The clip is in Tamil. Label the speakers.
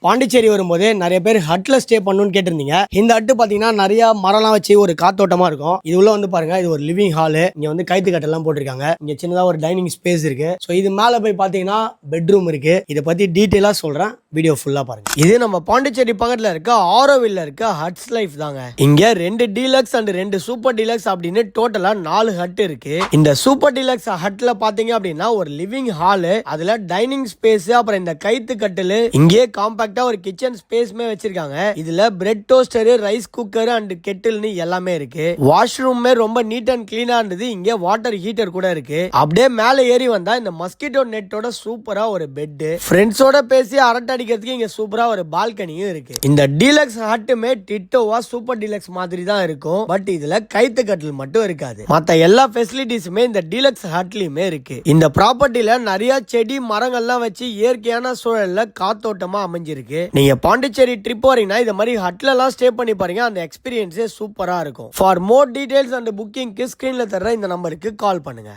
Speaker 1: பாண்டிச்சேரி வரும்போது நிறைய பேர் ஹட்ல ஸ்டே பண்ணணும்னு கேட்டிருந்தீங்க. இந்த ஹட்டு பாத்தீங்கன்னா நிறைய மரம்லாம் வச்சு ஒரு காத்தோட்டமா இருக்கும். இது உள்ள வந்து பாருங்க, இது ஒரு லிவிங் ஹாலு. இங்க வந்து கைத்து கட்டெல்லாம் போட்டிருக்காங்க. இங்க சின்னதா ஒரு டைனிங் ஸ்பேஸ் இருக்கு. ஸோ இது மேல போய் பாத்தீங்கன்னா பெட்ரூம் இருக்கு. இதை பத்தி டீட்டெயிலா சொல்றேன், வீடியோ ஃபுல்லா பாருங்க. இது நம்ம பாண்டிச்சேரி பக்கத்துல இருக்க ஆரோவில்ல இருக்க ஹட்ஸ் லைஃப் தாங்க. இங்க 2 டீலக்ஸ் அண்ட் 2 சூப்பர் டீலக்ஸ் அப்படின்னு டோட்டலா 4 ஹட் இருக்கு. இந்த சூப்பர் டீலக்ஸ் ஹட்ல பாத்தீங்க அப்படின்னா ஒரு லிவிங் ஹாலு, அதுல டைனிங் ஸ்பேஸ், அப்புறம் இந்த கைத்து கட்டில், இங்கே காம்பாக்டா ஒரு கிச்சன் ஸ்பேஸ்மே வச்சிருக்காங்க. இதுல bread toaster, rice cooker and கெட்டில்னு எல்லாமே இருக்கு. வாஷ்ரூமே ரொம்ப நீட் அண்ட் கிளீனா இருந்தது. இங்க வாட்டர் ஹீட்டர் கூட இருக்கு. அப்படியே மேல ஏறி வந்தா இந்த மஸ்கிட்டோ நெட்டோட சூப்பரா ஒரு பெட், ஃப்ரெண்ட்ஸோட பேசி அரட்டை அடிக்கிறதுக்கு இங்க சூப்பரா ஒரு பால்கனியும் இருக்கு. இந்த டீலக்ஸ் ஹட்டுமே டிட்டோவா சூப்பர் டீலக்ஸ் மாதிரி தான் இருக்கும். பட் இதுல கைத்து கட்டில் மட்டும் இருக்காது. மத்த எல்லா ஃபெசிலிட்டிஸுமே இந்த டீலக்ஸ் ஹட்லயுமே இருக்கு. இந்த ப்ராப்பர்ட்டில நிறைய செடி மரங்கள்லாம் வச்சு இயற்கையான சூழல்ல காத்தோட்டமா அமைஞ்சிருக்கு. நீங்க பாண்டிச்சேரி ட்ரிப் வரீங்கன்னா இந்த மாதிரி ஹட்ல எல்லாம் ஸ்டே பண்ணி பாருங்க. அந்த எக்ஸ்பீரியன்ஸே சூப்பரா இருக்கும். ஃபார் மோர் டீடைல்ஸ் அண்ட் புக்கிங்க்கு ஸ்கிரீன்ல தர்ற இந்த நம்பருக்கு கால் பண்ணுங்க.